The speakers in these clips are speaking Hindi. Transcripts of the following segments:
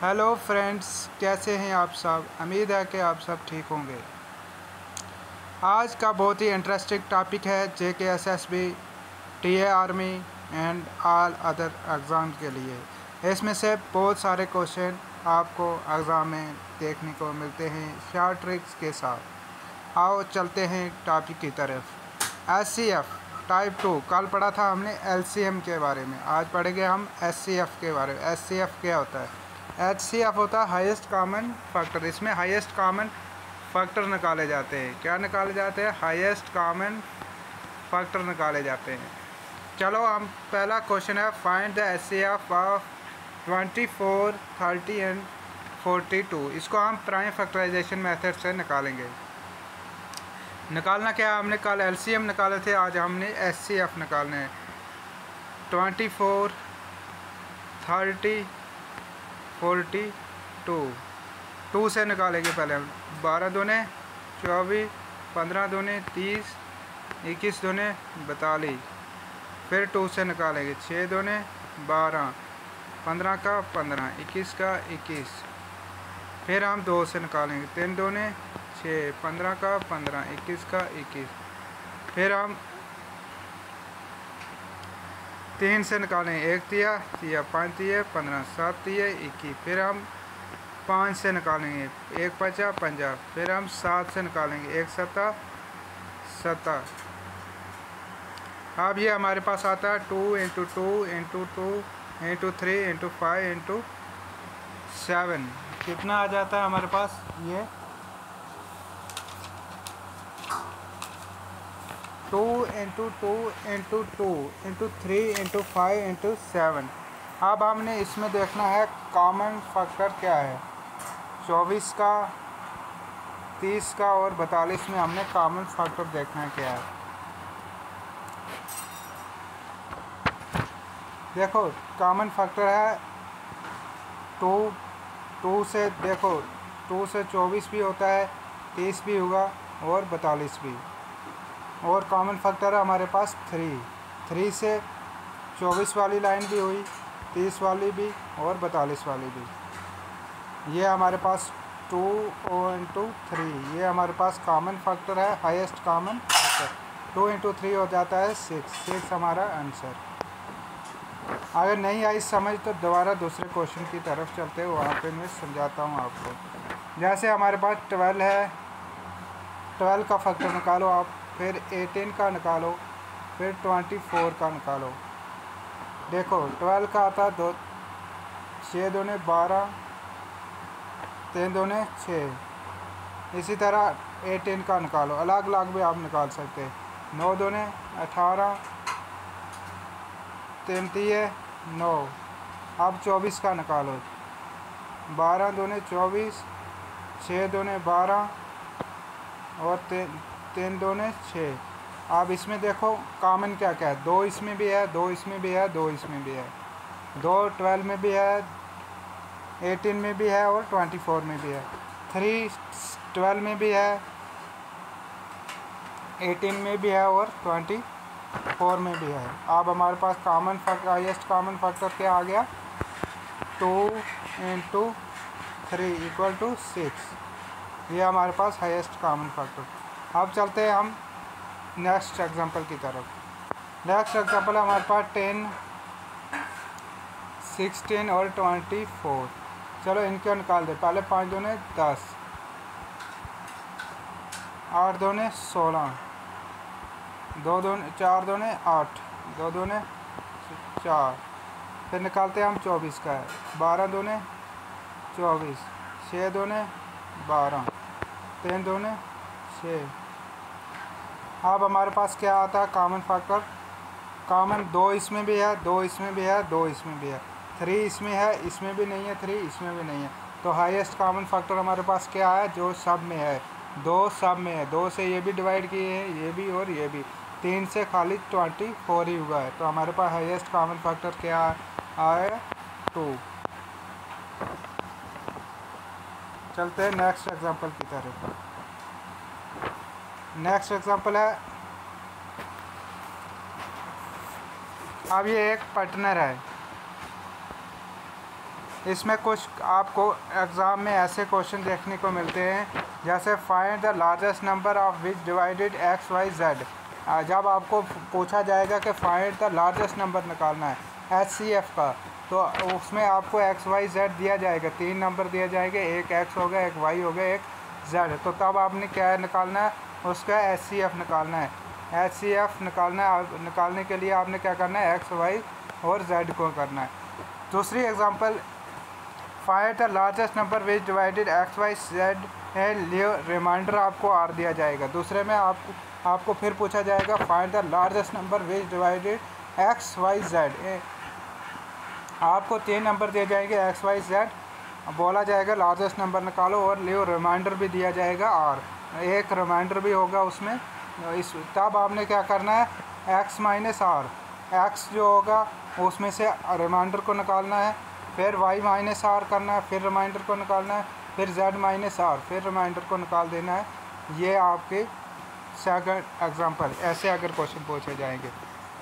हेलो फ्रेंड्स, कैसे हैं आप सब। उम्मीद है कि आप सब ठीक होंगे। आज का बहुत ही इंटरेस्टिंग टॉपिक है JKSSB, TA army and all other exam के लिए। इसमें से बहुत सारे क्वेश्चन आपको एग्ज़ाम में देखने को मिलते हैं शॉर्ट ट्रिक्स के साथ। आओ चलते हैं टॉपिक की तरफ। SCF टाइप 2 कल पढ़ा था हमने LCM के बारे में, आज पढ़ेंगे हम SCF के बारे में। SCF क्या होता है? HCF होता है हाईएस्ट कॉमन फैक्टर। इसमें हाईएस्ट कॉमन फैक्टर निकाले जाते हैं। क्या निकाले जाते हैं? हाईएस्ट कॉमन फैक्टर निकाले जाते हैं। चलो, हम पहला क्वेश्चन है find the HCF of 24, 30 and 42। इसको हम प्राइम फैक्टराइजेशन मेथड से निकालेंगे। निकालना क्या है? हमने कल LCM निकाले थे, आज हमने SCF निकालने हैं। 24, 30, 42 2 से निकालेंगे पहले हम। 12 दूने 24, 15 दूने 30, 21 दूने 42। फिर 2 से निकालेंगे। 6 दूने 12, 15 का 15, 21 का 21। फिर हम 2 से निकालेंगे। 3 दूने 6, 15 का 15, 21 का 21। फिर हम 3 से निकालेंगे। 1 तिया 5 तिया 15, 7 तिया 21। फिर हम 5 से निकालेंगे। 1 5 50। फिर हम 7 से निकालेंगे। 1 7 7। अब ये हमारे पास आता है 2 × 2 × 2 × 3 × 5 × 7। कितना आ जाता है हमारे पास? ये 2 × 2 × 2 × 3 × 5 × 7। अब हमने इसमें देखना है कॉमन फैक्टर क्या है। 24 का, 30 का और 42 में हमने कॉमन फैक्टर देखना है क्या है। देखो, कॉमन फैक्टर है 2 से, देखो 2 से 24 भी होता है, 30 भी होगा और 42 भी। और कॉमन फैक्टर है हमारे पास 3 से 24 वाली लाइन भी हुई, 30 वाली भी और 42 वाली भी। ये हमारे पास 2 × 3, ये हमारे पास कॉमन फैक्टर है, हाईएस्ट कॉमन फैक्टर। 2 × 3 हो जाता है 6 हमारा आंसर। अगर नहीं आई समझ तो दोबारा दूसरे क्वेश्चन की तरफ चलते हैं, वहाँ पे मैं समझाता हूँ आपको। जैसे हमारे पास 12 है, 12 का फैक्टर निकालो आप। फिर 18 का निकालो। फिर 24 का निकालो। देखो 12 का आता है 6 दूने 12, 3 दूने 6। इसी तरह 18 का निकालो, अलग अलग भी आप निकाल सकते हैं। 9 दूने 18, 3 तिये 9। अब 24 का निकालो। 12 दूने 24, 6 दूने 12 और 3 दूने 6। अब इसमें देखो कॉमन क्या क्या है। 2 इसमें भी है, 2 इसमें भी है, 2 इसमें भी है, 2 12 में भी है, 18 में भी है और 24 में भी है। 3 12 में भी है, 18 में भी है और 24 में भी है। अब हमारे पास common factor, highest common factor क्या आ गया? 2 × 3 = 6। ये हमारे पास हाईएस्ट कॉमन फैक्टर। अब चलते हैं हम नेक्स्ट एग्जांपल की तरफ। नेक्स्ट एग्जांपल हमारे पास 10, 16 और 24। चलो इनको निकाल दे। पहले 5 दूने 10, 8 दूने 16, 4 दूने 8, 2 दूने 4। फिर निकालते हैं हम 24 का है। 12 दूने 24, 6 दूने 12, 3 दूने 6। अब हमारे पास क्या आता है कॉमन फैक्टर? कॉमन 2 इसमें भी है, 2 इसमें भी है, 2 इसमें भी है, 3 इसमें है, इसमें भी नहीं है, 3 इसमें भी नहीं है। तो हाईएस्ट कॉमन फैक्टर हमारे पास क्या है? जो सब में है, 2 सब में है। 2 से ये भी डिवाइड किए हैं, ये भी और ये भी। 3 से खाली 24 ही हुआ है। तो हमारे पास हाईएस्ट कॉमन फैक्टर क्या आया? 2। चलते हैं नेक्स्ट एग्जांपल की तरफ। नेक्स्ट एग्जांपल है, अब ये एक पार्टनर है, इसमें कुछ आपको एग्ज़ाम में ऐसे क्वेश्चन देखने को मिलते हैं जैसे find the largest number of which divided x y z. जब आपको पूछा जाएगा कि फाइंड द लार्जेस्ट नंबर निकालना है HCF का, तो उसमें आपको एक्स वाई जेड दिया जाएगा, 3 नंबर दिया जाएगा, एक एक्स हो गया, एक वाई हो गया, एक जेड। तो तब आपने क्या निकालना है, उसका HCF निकालना है। HCF निकालना है, निकालने के लिए आपने क्या करना है, एक्स वाई और जेड को करना है। दूसरी example, find the largest number which divided x y z and remainder आपको आर दिया जाएगा। दूसरे में आपको फिर पूछा जाएगा find the largest number which divided x y z. आपको 3 नंबर दिए जाएंगे एक्स वाई जेड, बोला जाएगा लार्जेस्ट नंबर निकालो और लियो रिमाइंडर भी दिया जाएगा आर, एक रिमाइंडर भी होगा उसमें। तब आपने क्या करना है, एक्स माइनस आर, एक्स जो होगा उसमें से रिमाइंडर को निकालना है, फिर वाई माइनस आर करना है, फिर रिमाइंडर को निकालना है, फिर जेड माइनस आर, फिर रिमाइंडर को निकाल देना है। ये आपके सेकंड एग्जांपल। ऐसे अगर क्वेश्चन पूछे जाएंगे,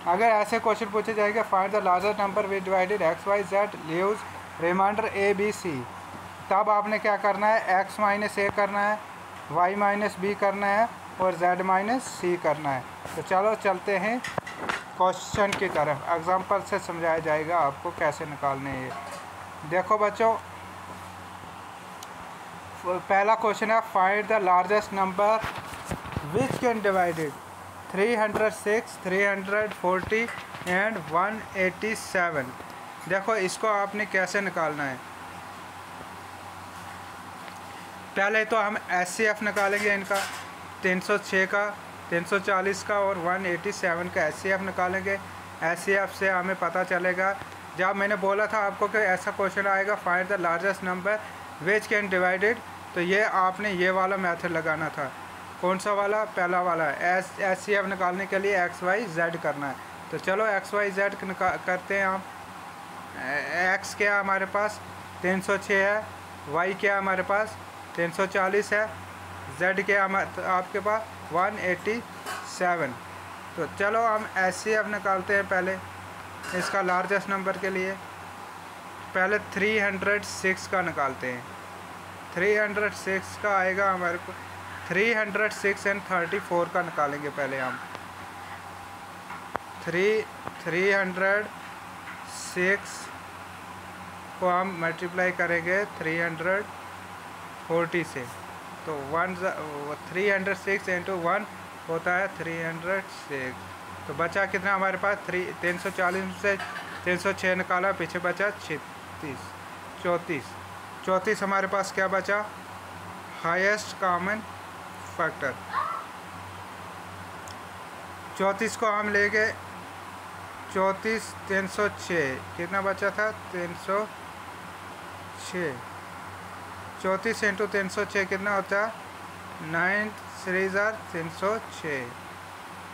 अगर ऐसे क्वेश्चन पूछे जाएंगे find the largest number which divided x y z leaves remainder a b c, तब आपने क्या करना है, एक्स माइनस ए करना है, वाई माइनस बी करना है और जेड माइनस सी करना है। तो चलो चलते हैं क्वेश्चन की तरफ, एग्जांपल से समझाया जाएगा आपको कैसे निकालने हैं। देखो बच्चों, पहला क्वेश्चन है find the largest number which can divided 306, 340 and 187। देखो इसको आपने कैसे निकालना है। पहले तो हम HCF निकालेंगे इनका, 306 का, 340 का और 187 का HCF निकालेंगे। HCF से हमें पता चलेगा, जब मैंने बोला था आपको कि ऐसा क्वेश्चन आएगा find the largest number which can divided, तो ये आपने ये वाला मेथड लगाना था। कौन सा वाला, पहला वाला। HCF निकालने के लिए एक्स वाई जेड करना है। तो चलो एक्स वाई जेड करते हैं हम। एक्स क्या हमारे पास 306 है, वाई क्या हमारे पास 340 है, जेड क्या आपके पास 187। तो चलो हम HCF निकालते हैं पहले इसका लार्जेस्ट नंबर के लिए। पहले 306 का निकालते हैं। 306 का आएगा हमारे को, 306 एंड 34 का निकालेंगे पहले हम। 306 को हम मल्टीप्लाई करेंगे 340 से, तो 306 इंटू 1 होता है 306। तो बचा कितना हमारे पास, 340 से 306 निकाला, पीछे बचा 34 हमारे पास क्या बचा, हाईएस्ट कॉमन फैक्टर। 34 को हम ले गए, 34 306 कितना बचा था 306, 34 इंटू 306 कितना होता है 9 306,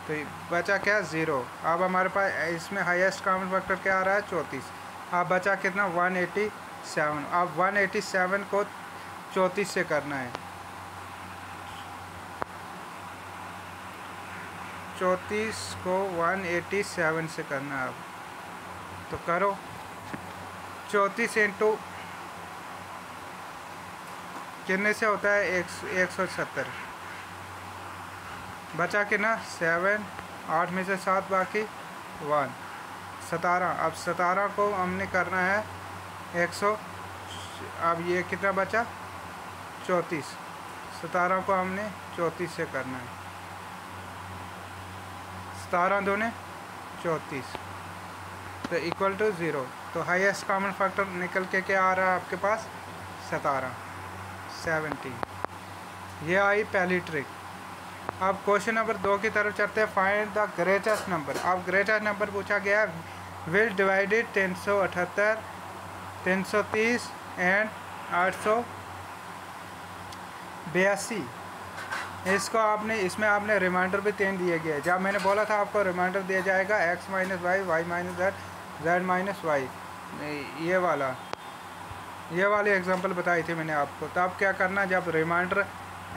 तो बचा क्या 0। अब हमारे पास इसमें हाईएस्ट कॉमन फैक्टर क्या आ रहा है 34। अब बचा कितना 187। अब 187 को 34 से करना है, 34 को 187 से करना है। अब तो करो, 34 इंटू कितने से होता है 170, बचा कितना 7, 8 में से 7 बाकी 1, 17। अब 17 को हमने करना है 100। अब ये कितना बचा 34, 17 को हमने 34 से करना है, 17 दूने 34, तो इक्वल टू 0। तो हाईएस्ट कॉमन फैक्टर निकल के क्या आ रहा है आपके पास 17, 17। ये आई पहली ट्रिक। अब क्वेश्चन नंबर 2 की तरफ चलते हैं, फाइंड द ग्रेटेस्ट नंबर। अब ग्रेटेस्ट नंबर पूछा गया विल डिवाइडेड 378, 330 एंड 882। इसको आपने, इसमें आपने रिमाइंडर भी 3 दिए गए। जब मैंने बोला था आपको रिमाइंडर दिया जाएगा x minus y, y minus z, z minus y, ये वाली एग्जांपल बताई थी मैंने आपको। तब क्या करना, जब रिमाइंडर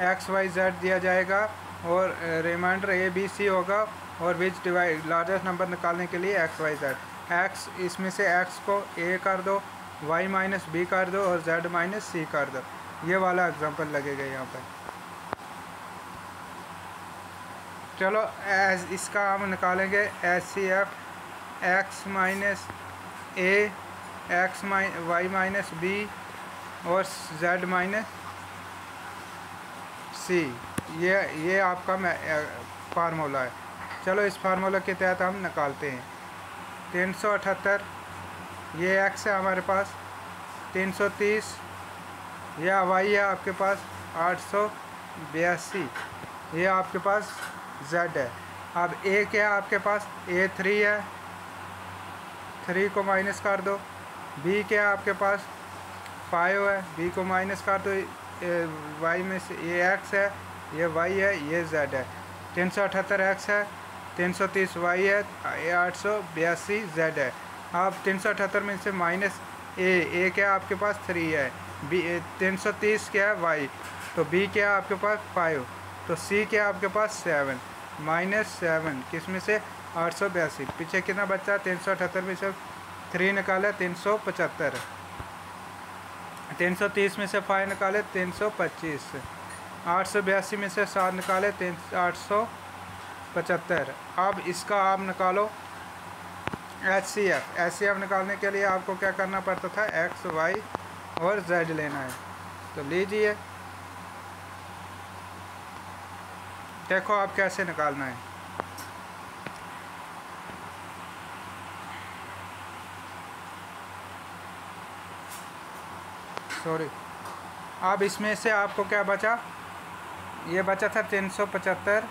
एक्स वाई जेड दिया जाएगा और रिमाइंडर ए बी सी होगा और विच डिवाइड लार्जेस्ट नंबर निकालने के लिए एक्स वाई जेड, एक्स इसमें से एक्स को ए कर दो वाई माइनस बी कर दो और जेड माइनस सी कर दो। ये वाला एग्जांपल लगेगा यहाँ पर। चलो एज इसका हम निकालेंगे H C F X minus A X Y minus B और जेड माइनस सी। ये आपका फार्मूला है। चलो इस फार्मूला के तहत हम निकालते हैं। 378 ये एक्स है हमारे पास, 330 यह वाई है आपके पास, 882 ये आपके पास जेड है। अब ए क्या है आपके पास, ए 3 है, 3 को माइनस कर दो। बी क्या है आपके पास, 5 है, बी को माइनस कर दो। वाई में से ये एक्स है, ये वाई है, ये जेड है। 378 एक्स है, 330 वाई है, 882 जेड है। अब 378 में से माइनस ए क्या है आपके पास 3 है, बी 330 क्या है वाई, तो बी क्या है आपके पास 5, तो सी क्या है आपके पास 7 माइनस 7 किस में से 882। पीछे कितना बचा, 378 में से 3 निकाले 375, 330 में से 5 निकाले 325, 882 में से 7 निकाले 875। अब इसका आप निकालो एच सी एफ निकालने के लिए आपको क्या करना पड़ता था, एक्स वाई और जेड लेना है। तो लीजिए, देखो आप कैसे निकालना है। सॉरी, अब इसमें से आपको क्या बचा, ये बचा था 375,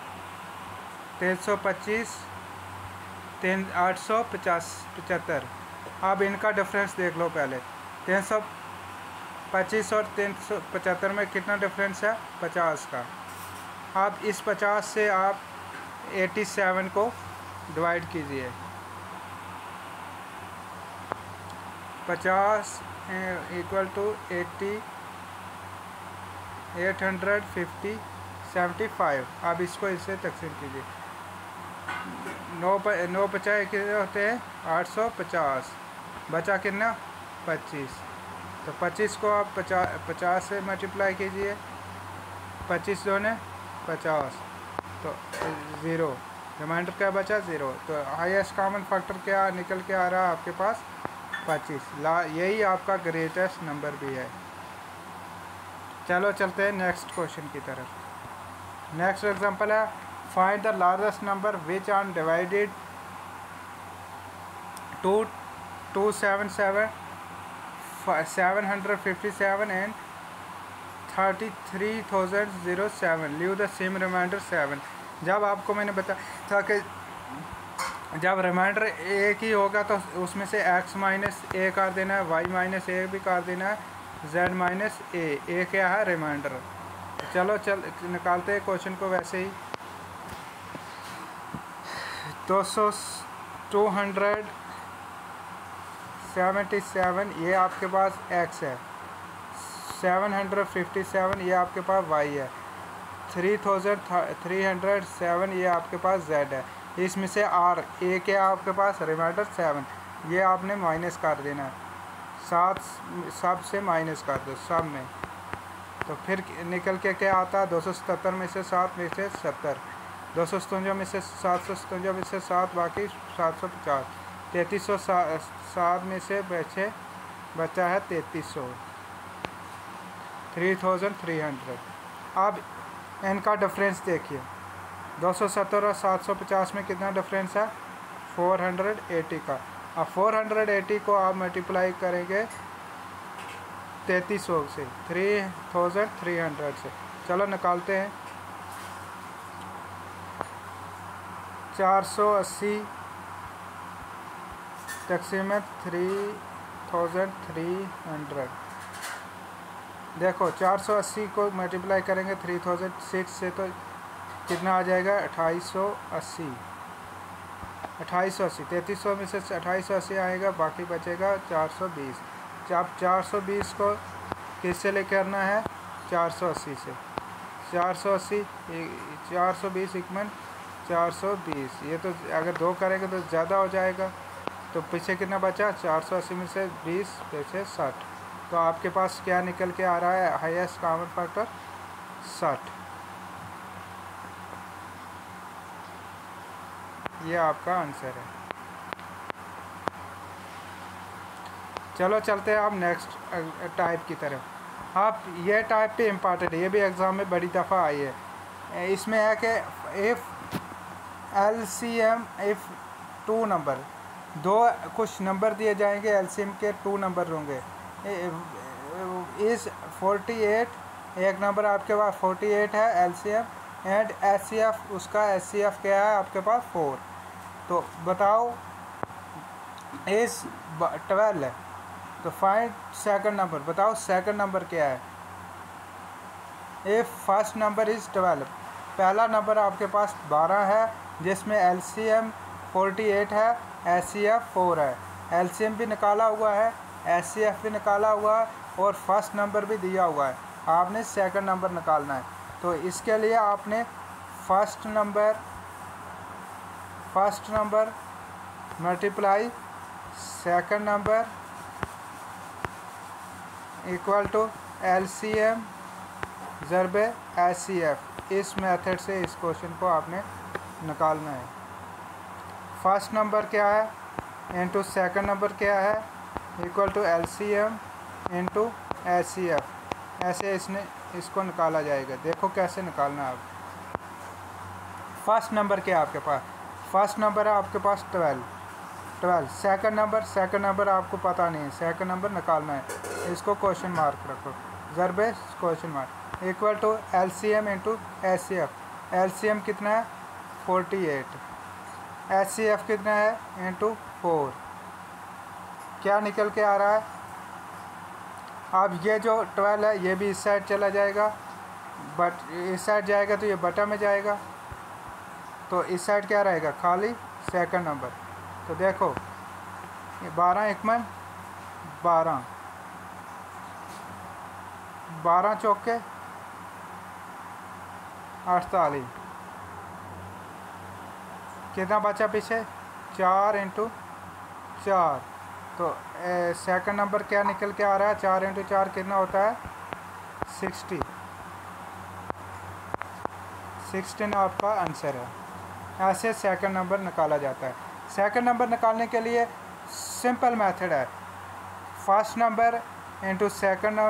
325, 875। अब इनका डिफरेंस देख लो पहले। 325 और 375 में कितना डिफरेंस है, 50 का। अब इस 50 से आप 87 को डिवाइड कीजिए। 50 इक्वल टू 850 75। अब इसको इससे तकसीम कीजिए। 9 50 कितने होते हैं, 850, बचा कितना 25। तो 25 को आप 50 से मल्टीप्लाई कीजिए, 25 दूने 50, तो 0, रिमाइंडर क्या बचा 0। तो हाईएस्ट कॉमन फैक्टर क्या निकल के आ रहा है आपके पास 25। यही आपका ग्रेटेस्ट नंबर भी है। चलो चलते हैं नेक्स्ट क्वेश्चन की तरफ। नेक्स्ट एग्जांपल है, find the largest number which are divided 277 757 and 33,007 leave the same remainder 7। जब आपको मैंने बताया था कि जब रिमाइंडर एक ही होगा तो उसमें से x माइनस ए कर देना है, y माइनस ए भी कर देना है, z माइनस ए क्या है रिमाइंडर। चलो निकालते हैं क्वेश्चन को वैसे ही। 277 ये आपके पास x है, 757 ये आपके पास y है, 3307 ये आपके पास z है। इसमें से r ए के आपके पास रिमाइंडर 7, ये आपने माइनस कर देना है, 7 सब से माइनस कर दो सब में, तो फिर निकल के क्या आता है, 277 में से 7 में से 70, 257 में से 757 में से 7 बाकी 750, 3307 में से बचा है 3300, 3300। अब इनका डिफरेंस देखिए, 270 और 750 में कितना डिफरेंस है, 480 का। अब 480 को आप मल्टीप्लाई करेंगे 3300 से, 3300 से। चलो निकालते हैं। 480 तकसीम 3300। देखो 480 को मल्टीप्लाई करेंगे 3006 से तो कितना आ जाएगा, 2880। 3300 में से 2880 आएगा, बाकी बचेगा 420। अब 420 को किससे लेकर आना है, 480 से। 420 इक्वल 420, ये तो अगर 2 करेंगे तो ज़्यादा हो जाएगा, तो पीछे कितना बचा, 480 में से 20 पीछे 60। तो आपके पास क्या निकल के आ रहा है, हाईएस्ट कॉमन फैक्टर 60। ये आपका आंसर है। चलो चलते हैं आप नेक्स्ट टाइप की तरफ। आप ये टाइप पे इम्पॉर्टेंट है, ये भी एग्ज़ाम में बड़ी दफ़ा आई है। इसमें है कि इफ़ LCM इफ़ 2 नंबर, दो कुछ नंबर दिए जाएंगे, LCM के 2 नंबर होंगे। इस 48, एक नंबर आपके पास 48 है LCM, एंड SCF, उसका SCF क्या है आपके पास 4। तो बताओ इस 12 है, तो फाइंड सेकंड नंबर, बताओ सेकंड नंबर क्या है। इफ़ फर्स्ट नंबर इज़ 12, पहला नंबर आपके पास 12 है जिसमें LCM 48 है, SCF 4 है। LCM भी निकाला हुआ है, SCF भी निकाला हुआ है, और फर्स्ट नंबर भी दिया हुआ है। आपने सेकंड नंबर निकालना है। तो इसके लिए आपने first number multiply second number equal to LCM ज़रबे SCF। इस मेथड से इस क्वेश्चन को आपने निकालना है। फर्स्ट नंबर क्या है इंटू सेकंड नंबर क्या है equal to LCM into SCF। ऐसे इसको निकाला जाएगा। देखो कैसे निकालना है। आप फर्स्ट नंबर क्या है आपके पास, फर्स्ट नंबर है आपके पास 12। सेकंड नंबर आपको पता नहीं है, सेकंड नंबर निकालना है। इसको क्वेश्चन मार्क रखो, ज़रबे question mark equal to LCM into SCF। LCM कितना है 48, SCF कितना है इंटू 4। क्या निकल के आ रहा है। अब ये जो 12 है ये भी इस साइड चला जाएगा, बट इस साइड जाएगा तो ये बटा में जाएगा, तो इस साइड क्या रहेगा, खाली सेकंड नंबर। तो देखो ये 12 एकमन 12, 12 चौके 48, कितना बचा पीछे 4 इंटू 4। तो सेकंड नंबर क्या निकल के आ रहा है, 4 इंटू 4 कितना होता है 60। 16 आपका आंसर है। ऐसे सेकंड नंबर निकाला जाता है। सेकंड नंबर निकालने के लिए सिंपल मेथड है, first number into second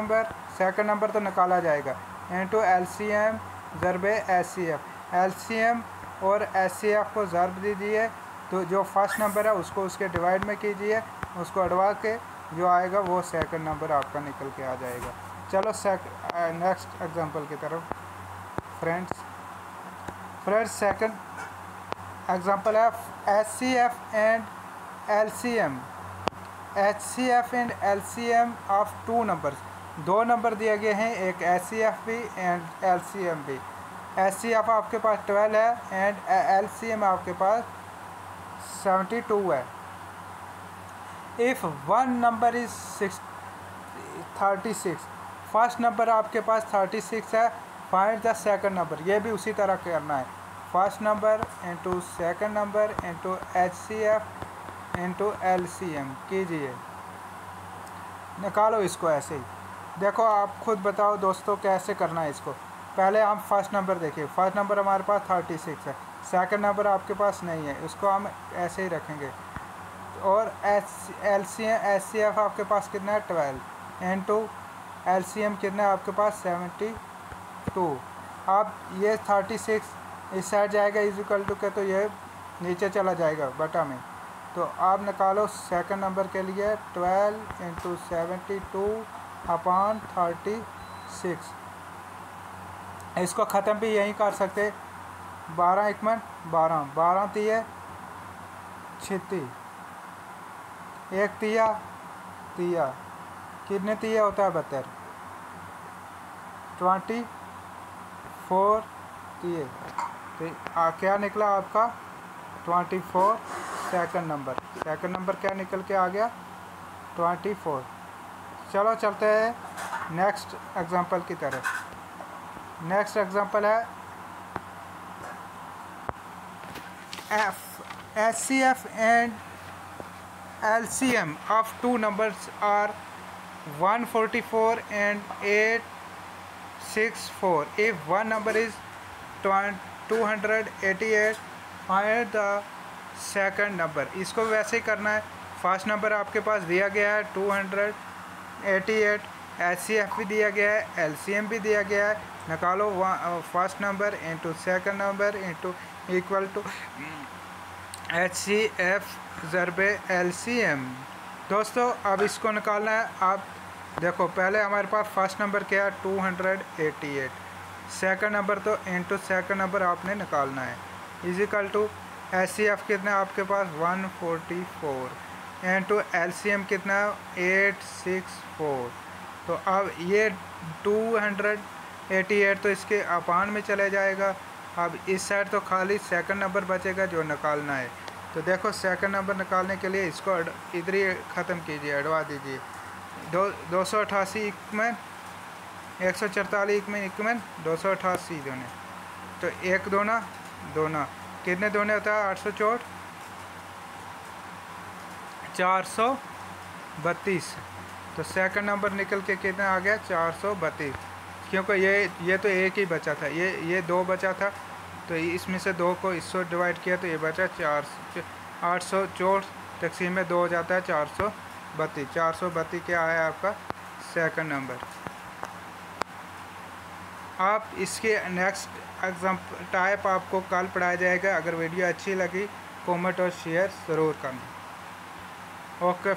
number तो निकाला जाएगा, इंटू LCM ज़रबे SCF। LCM और SCF को ज़रब दीजिए, तो जो फर्स्ट नंबर है उसको उसके डिवाइड में कीजिए, उसको अड़वा के जो आएगा वो सेकंड नंबर आपका निकल के आ जाएगा। चलो नेक्स्ट एग्जांपल की तरफ फ्रेंड्स। सेकंड एग्जांपल है HCF and LCM of 2 numbers. 2 number दिए गए हैं, एक SCF भी एंड LCM भी। SCF आपके पास 12 है एंड LCM आपके पास 72 है। If one number is 36, first number आपके पास 36 है, फाइंड द सेकंड नंबर। ये भी उसी तरह करना है, first number into second number into HCF into LCM कीजिए, निकालो इसको ऐसे ही। देखो आप खुद बताओ दोस्तों कैसे करना है इसको। पहले हम फर्स्ट नंबर देखिए, फर्स्ट नंबर हमारे पास 36 है, सेकंड नंबर आपके पास नहीं है, उसको हम ऐसे ही रखेंगे। और LCM SCF आपके पास कितना है 12 इंटू LCM कितना है आपके पास 72। अब ये 36 इस साइड जाएगा इक्वल टू के, तो ये नीचे चला जाएगा बटा में। तो आप निकालो सेकंड नंबर के लिए 12 इंटू 72 अपॉन 36। इसको ख़त्म भी यहीं कर सकते, 12 एकमन 12, 12 तिये 36, एक तिया कितने तिये होता है 72, 24 तिये। तो क्या निकला आपका 24 सेकंड नंबर क्या निकल के आ गया 24। चलो चलते हैं नेक्स्ट एग्जांपल की तरफ। नेक्स्ट एग्जांपल है HCF and LCM of two numbers are 144 and 864. If one number is 288, find the second number. इसको वैसे ही करना है। फर्स्ट नंबर आपके पास दिया गया है 288, HCF भी दिया गया है, LCM भी दिया गया है। निकालो first number into second number into equal to HCF ज़रबे LCM। दोस्तों अब इसको निकालना है। आप देखो पहले हमारे पास फर्स्ट नंबर क्या है 288, सेकंड नंबर तो इंटू सेकंड नंबर आपने निकालना है इजिकल टू HCF कितना आपके पास 144 इंटू LCM कितना 864। तो अब ये 288 तो इसके अपान में चले जाएगा। अब इस साइड तो खाली सेकंड नंबर बचेगा जो निकालना है। तो देखो सेकंड नंबर निकालने के लिए इसको इधर ही ख़त्म कीजिए, अड़वा दीजिए। 288 इक्मन 144 इक्मन 288 दोने, तो एक दोना दोना कितने दोने होता है 864 432। तो सेकंड नंबर निकल के कितना आ गया 432, क्योंकि ये तो एक ही बचा था, ये दो बचा था, तो इसमें से दो को इससे डिवाइड किया तो ये बचा 864 तकसीम में 2 हो जाता है 432। 432 क्या है आपका सेकंड नंबर। आप इसके नेक्स्ट एग्जाम्पल टाइप आपको कल पढ़ाया जाएगा। अगर वीडियो अच्छी लगी कमेंट और शेयर ज़रूर करना। ओके।